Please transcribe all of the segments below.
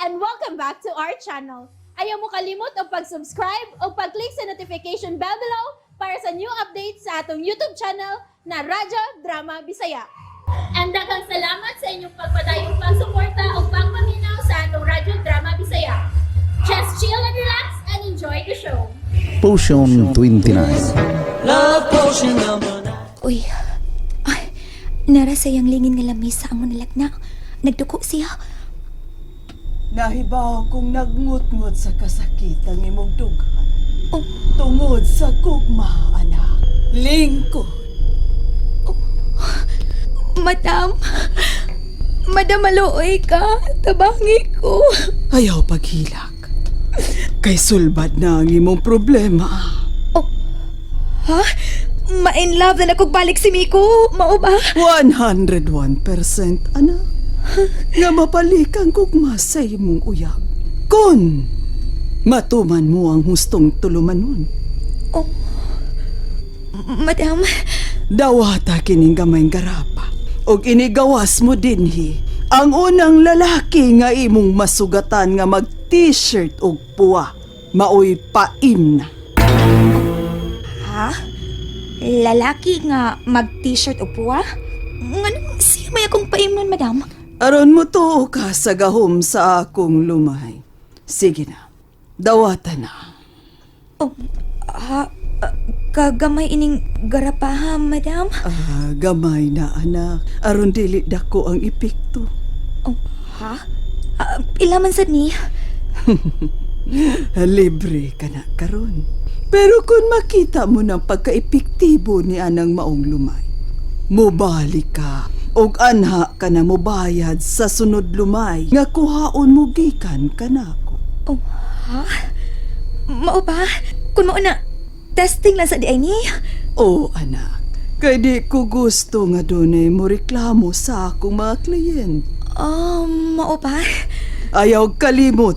and welcome back to our channel. Ayaw mo kalimot o pag-subscribe o pag-click sa notification bell below para sa new updates sa atong YouTube channel na Radyo Drama Bisaya. And daghang salamat sa inyong pagpadayong pagsuporta o pagpaminaw sa atong Radyo Drama Bisaya. Just chill and relax and enjoy the show. Potion 29. Love potion number 9. Uy, ay, nara sayang lingin nga lamis sa amon nalagna. Nagduko siya. Nahibaw kong nagngut-ngut sa kasakit ang imong dughan. Oh. Tungod sa gugma, anak. Lingkod. Madam, maluoy ka. Tabangi ko. Ayaw paghilak. Kay sulbad na ang imong problema. Ha? Ma-in love na nakog balik si Miko. Mao ba? 101%, anak. Nga mapalik ang gugma sa imong uyab. Kun matuman mo ang hustong tulumanon. Oh. Madam, Dawata kining gamayng garapa. Og inigawas mo dinhi ang unang lalaki nga imong masugatan nga mag-t-shirt og puwa. Maoy paim na. ha? Lalaki nga mag-t-shirt o puwa? Nganong siya may akong paimnon, madam? Aron mo to ka sa gahom sa akong lumay. Sige na, dawata na. Oh, ha? Kagamay ining garapaha, madam? Gamay na anak, aron dili dako ang epekto. Oh, ha? Ilaman sad ni? Libre ka na karon. Pero kung makita mo ng pagka-epektibo ni anang maong lumay, mubalik ka og anha ka na mobayad sa sunod lumay nga kuhaon mo gikan kanako. Oh, ha? Mao ba? Kung mao na, testing lang sa di ay ni? O anak, kay di ko gusto nga dunay mo reklamo sa akong mga kliyente. Mao ba? Ayaw kalimot.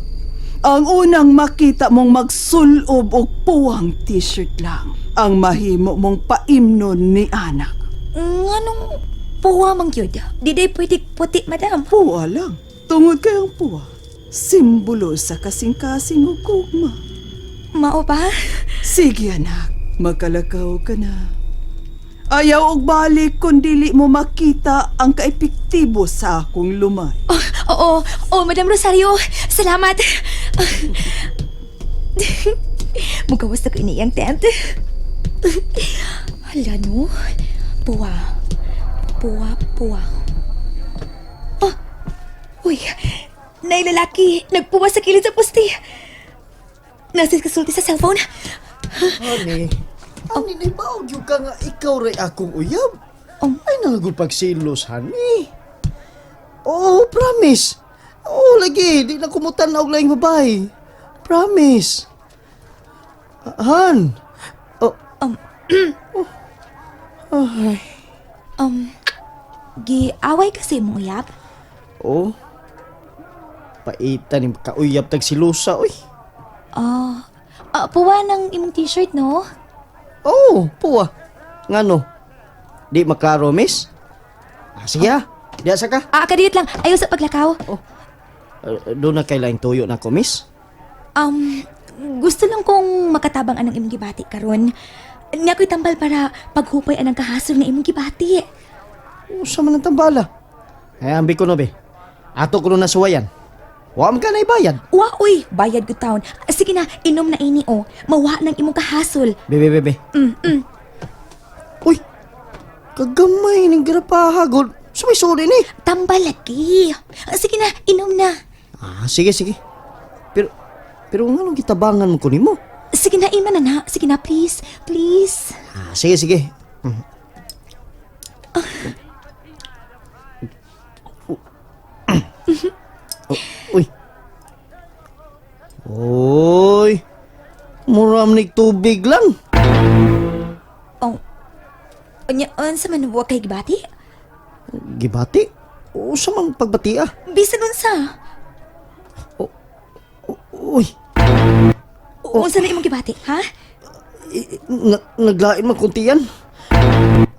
Ang unang makita mong magsulob og puwang t-shirt lang ang mahimo mong paimnon ni anak. Nganong puwa mang yun? Di day pwede puti, madam. Puwa lang. Tungod kayang puwa. Simbolo sa kasing-kasing ug gugma. Mao ba? Sige anak, magkalakaw ka na. Ayaw og balik kung dili mo makita ang kaepektibo sa akong lumay. Oo, Madam Rosario. Salamat. Mugawas na ko iniyang tent. Hala no. Puwa. Oh, uy. Nailalaki. Nagpuwa sa kilid sa poste. Nasa kasulti sa cellphone. Honey, Honey, baog yung ka nga ikaw rin akong uyab. Oh. Ay nalagod pagsilos, honey. Oh, promise. Oh, lagi, di na kumutan na og laing babae. Promise. Han. Oh, ay. Giaway kasi mo, Yap. Oh. Paitan yung kauyab tag silusa, oy. Puwa ng imong t-shirt, no? Oh, puwa. Ngano? Di maklaro, miss? Sige ha. Di asa ka. Kadiyot lang. Ayaw sa paglakaw. Doon na kailangang tuyo na ko, miss? Gusto lang kong makatabang anang imong gibati karon. Nga ko'y tambal para paghupay anang kahasol nga imong gibati. Sa man ang tambala. Ay, ambi ko no, be. Ato ko no nasuwayan. Wa man ka na ibayad. Wa, uy, bayad ko taon. Sige na, inom na ini, oh. Mawa ng imong kahasol. Bebe. Uy, kagamay ng garapaha, God. Sumisuri ni. Tambal lagi. Sige na, inom na. Sige. Pero nga nung kitabangan mo ko ni mo. Sige na, ima na. Sige na, please. Please. Sige. Uy, muram ni tubig lang. Oh. Sa man wa kay gibati? Gibati? O sa mang pagbati Bisan unsa? Uy, Unsa na imong gibati, ha? naglain man kunti yan.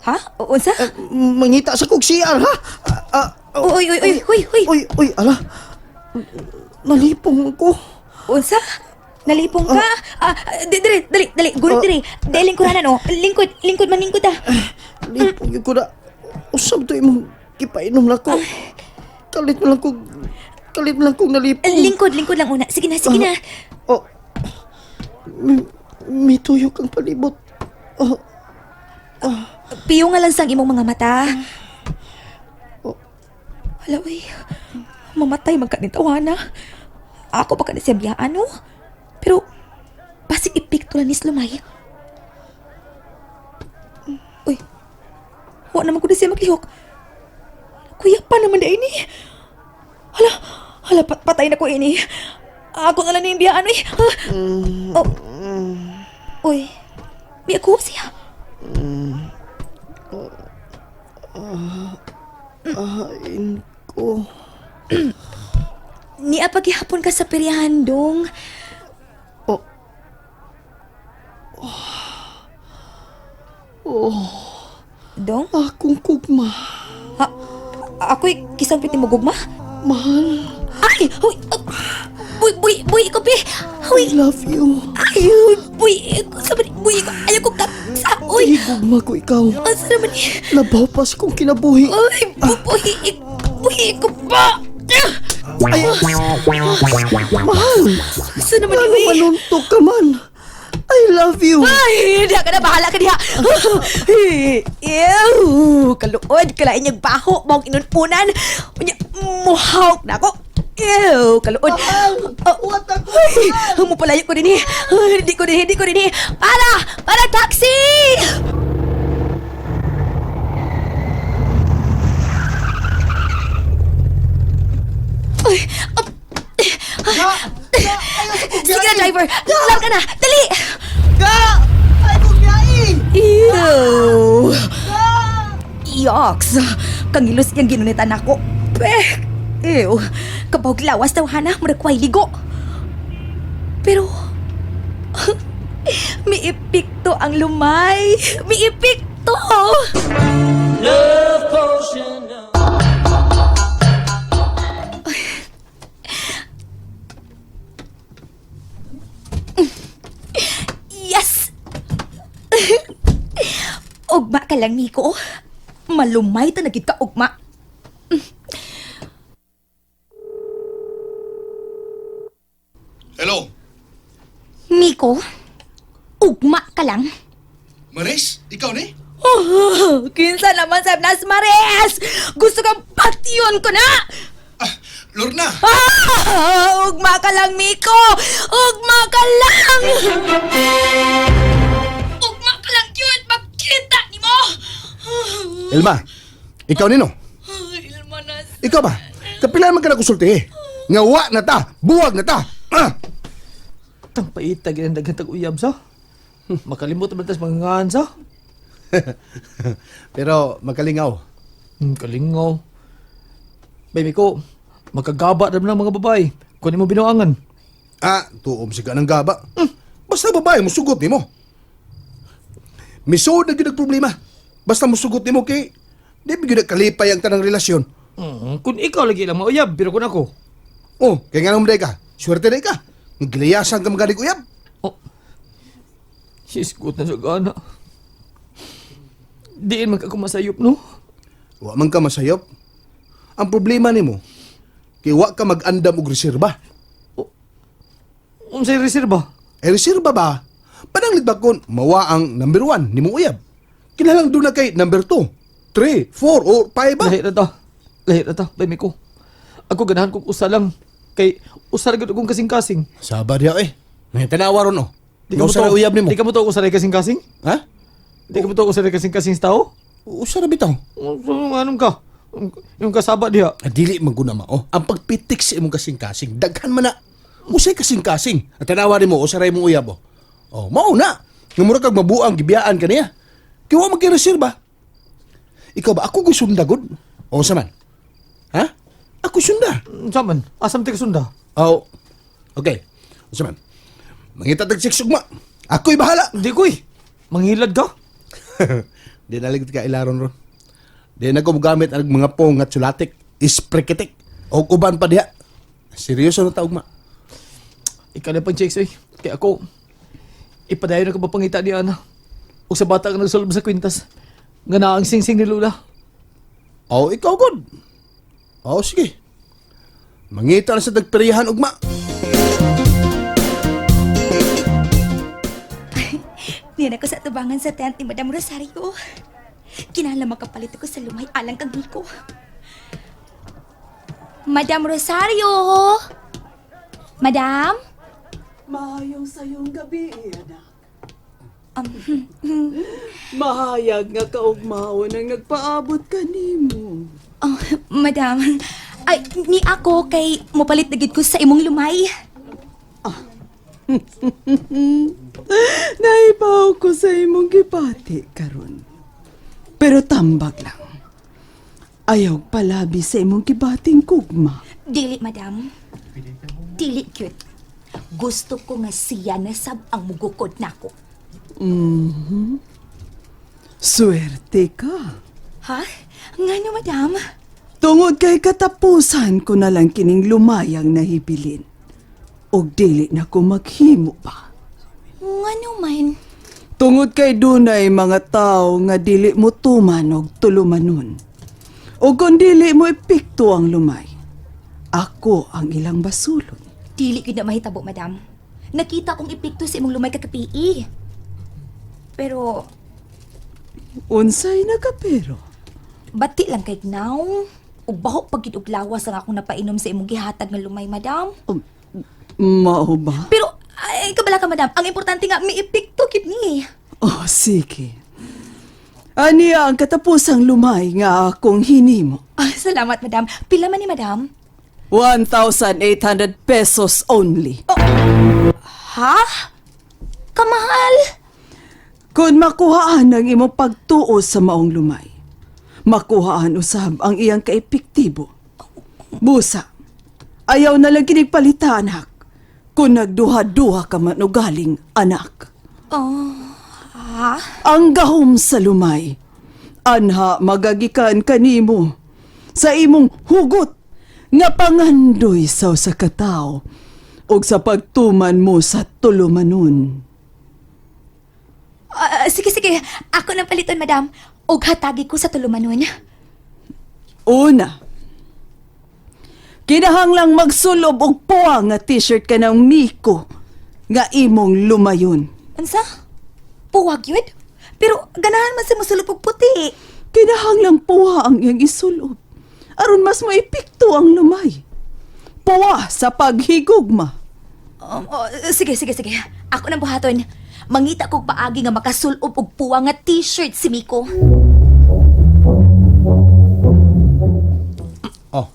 Ha? Unsa? Mangita sa kog CR, ha? Uy. Uy, ala. nalipong ko. Unsa? Nalipong ka? Dali. Guro diri. Dali lingkuranan, oh. Lingkod man lingkod, ah. Nalipong yun ko na. Usab to imong kipainom lang ko. Kalit mo lang kong nalipong. Lingkod lang una. Sige na. Oh, may tuyok ang palibot. Oh, Piyo nga lang sang imong mga mata. Oh. Hala, uy. Mamatay magkanitawana. Ako pa ka na siya biyaan, no? Pero, basig ipikto lang ni Slumay. Uy. Huwag naman ko na siya maglihok. Kuya pa naman na ini. Hala, patay na ko ini. Ako na lang na yung biyaan, uy. Oh. Uy. May ako siya. ain ko. Ni apagihapon ka sa peryahan, dong. Dong? Akong kugma. Ako'y kisang piti mo gugma? Mahal, Ay! Huy! Buy, ikaw, pi! Huy! I love you. Ay! Buy! Sabi ni, buy, ikaw! Ayaw ko kapsa! Uy! Igugma ko ikaw. Asa naman ni? Labaw pas kong kinabuhi. Ay! Buy, ikaw ba? Ay, mahal, Asa naman ni, ano uy? manuntok ka man. I love you. Ay! Diha ka na, bahala ka diha! Ew! Kaluod! Kalain niyang baho! Mawag inununan! Muhawk na ako! Ew! Kaluod! What ako? Ay! Mupalayo ko din eh! Hindi ko din eh! Para! Taxi! Ay! Sige na, driver! Alam ka na! Dali! Ay, kugyain! Ew! Yoks! Kangilos yung ginunitan ako. Pek! Ew! Kabawag lawas daw, hana, murakway ligo. Pero... may epekto ang lumay! May epekto! Yes! Ugma ka lang, Miko. Malumay ta nagit ka, ugma. Hello, Miko, ugma ka lang. Maris? Ikaw ni? Oh, kinsa naman sa Nas Mares! Gusto kang patyon ko na! Ah, Lorna! Ugma ka lang, Miko! Ugma ka lang! Ugma ka lang yun! Magkita ni mo! Elma, ikaw nino? Ilma na... Ikaw ba? Kapilan man ka na kusulti eh. Ngawa na ta! Buwag na ta! Ah! Tang paita ginandagan tag-uyab sa. Makalimot naman tas mga ngaan sa. Pero makalingaw. Kalingaw. Baby ko, magkagaba naman ng mga babae. Kunin mo binuangan. Ah, tuom si ka ng gaba. Basta babae mo, sugot ni mo. Misod na gyud ang problema. Basta mo sugot ni mo kay di bigyan kalipay ang tanang relasyon. Kung ikaw lagi lang mauyab, pero kung ako. Oh, kaya nga naman ka. Swerte na ka. Nagliyasan ka magaling uyab. Isgot na sa gana. Diin man ka kumasayop, no? Wa man ka masayop. Ang problema ni mo, kay wa ka mag-andam og reserba. Unsay reserba? Eh, reserba ba? Pananglit ba kung mawa ang number 1 ni mong uyab? Kinalang doon na kay number 2, 3, 4, or 5 ba? Lahir na ta, baby ko. Ako ganahan kong usa lang. Kay usa ra gyud akong kasing-kasing. Sabar ya eh. May tanawa ron oh. Di ka mo Usa to ra uyab ni mo. Di ka mo to usa ra kasing-kasing? Ha? Di ka mo to usa ra kasing-kasing sa tao? Usa ra bitaw. Anong ka? Yung kasaba diha. Dili man guna ma oh. Ang pagpitik sa imong kasing-kasing, daghan man na. Usay kasing-kasing. At tanawa nimo usa ra imong uyab oh. Oh, mao na. Nga mura kag mabuang gibiyaan kaniya. Kay wa magreserba. Ikaw ba ako gusto sundagod? O sa man? Ha? Ako sunda. Saman, asam ti kasunda. Oh. Okay. O sa man? Mangita tag siksugma. Ako'y bahala. Di koy. Manghilad ka? Di naligid ka ilaron ron. Di na ko gamit ang mga pong at sulatik. Isprekitik. O uban pa diha. Seryoso na taog ma. Ikaw na pang checks, eh. Kaya ako, ipadayon ako mapangita ni Ana. O sa bata ka nagsulog sa kwintas. Nga na ang sing-sing ni Lula. Oh, ikaw god. Oh, sige. Mangita na sa dagperiyahan ugma. Niyan ako sa tubangan sa tent ni Madam Rosario. Kinala makapalit ako sa lumay alang kang Miko. Madam Rosario! Madam? Mahayong sayong gabi, anak. Mahayag nga kaugmaon ang nagpaabot kanimo. Oh, Madam, ay, ni ako kay mupalit na gid ko sa imong lumay. Naibaw ko sa imong gipati karon. Pero tambag lang. Ayaw palabi sa imong gibating kugma. Dili, Madam. Dili cute. Gusto ko nga siya na sab ang mugukod nako. Swerte ka. Ha? Ngano, Madam? Tungod kay katapusan ko na lang kining lumayang nahibilin. Og dili na ko maghimo pa. Ngano man? Tungod kay dunay mga tao nga dili mo tuman og tulumanon. O kung dili mo epekto ang lumay, ako ang ilang basulon. Dili gid na mahitabo, Madam. Nakita kong epekto sa imong lumay kakapi. Pero, Unsay nagapero? bati lang kay now. Ug baho pag gid og lawas ang akong napainom sa imong gihatag nga lumay, Madam. Mao ba? Pero, ay, kabala ka, Madam. Ang importante nga, may epekto gid ni. Oh, sige. Aniya ang katapusang lumay nga akong hinimo. Ah, salamat, Madam. Pila man ni Madam? 1,800 pesos only. Ha? Kamahal? Kung makuhaan ang imong pagtuo sa maong lumay, makuhaan usab ang iyang kaepektibo. Busa, ayaw na lang kinigpalita, anak. Kung nagduha-duha ka man o galing, anak. Ha? Ang gahom sa lumay, anha magagikan kanimo sa imong hugot nga pangandoy sa usa ka tawo ug sa pagtuman mo sa tulumanon. Sige, sige. Ako nang paliton, Madam. Ug hatagi ko sa tulumanon. Una, kinahanglang magsulob og puwang nga t-shirt ka ng Miko nga imong lumayon. Unsa? Puwag yun? Pero ganahan man sa musulog og puti. Kinahanglang puwa ang iyang isulob. Aron mas maepekto ang lumay. Puwa sa paghigugma. Sige, sige, sige. Ako nang buhaton. Mangita kog paagi nga makasulob og puwang nga t-shirt si Miko. Oh.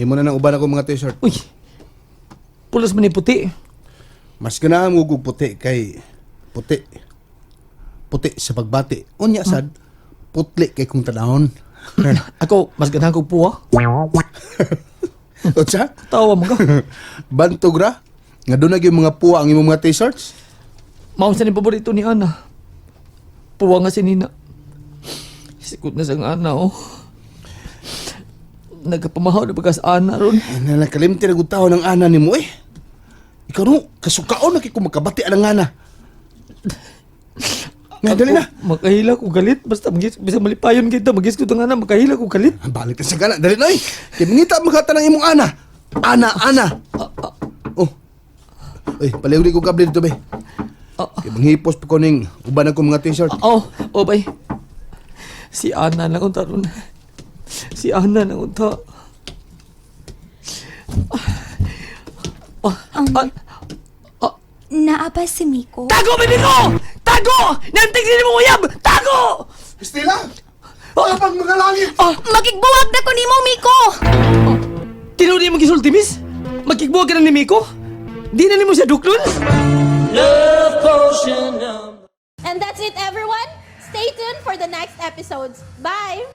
Imo na nang uban ako mga t-shirt. Uy, pulos man ni puti. Mas ganahan mo og puti kay puti. Puti sa pagbati. Unya sad, putli kay kung tanahon. Ako, mas ganahan kong puwa. O siya? Tawa mo ka. Bantog ra? Nga doon na yung mga puwa ang imong mga t-shirts? Maong sa ni paborito ni Ana. Puwa nga si Nina. Sikot na sang Ana, oh. Nagkapamahaw na pagkas Ana ron. Ay, nalakalimti na gutaw ng ana ni mo eh. Ikaw no, kasukaon na kay kung magkabati ang ana. Nga, dali na. Makahila ko galit. Basta bisa malipayon kita. Magis ko itong Ana. Makahila ko galit. Balik na sa gana. Dali na eh. Kaya mangita makata ng imong ana. Ana. Oh. Uy, paliwri ko kable dito, be. Kaya manghipos pa ko ning uban ako mga t-shirt. Oh, bay. Si Ana lang unta ron. Si Ana lang unta. Naaba si Miko. Tago, baby ko! Tago! Nantig din mo uyab! Tago! Estela! Pag mga langit! Magigbuwag na ko nimo, Miko! Tinuli mo gisulti, miss? Magkigbuwag ka na ni Miko? Di na ni mo siya duklon? And that's it, everyone. Stay tuned for the next episodes. Bye!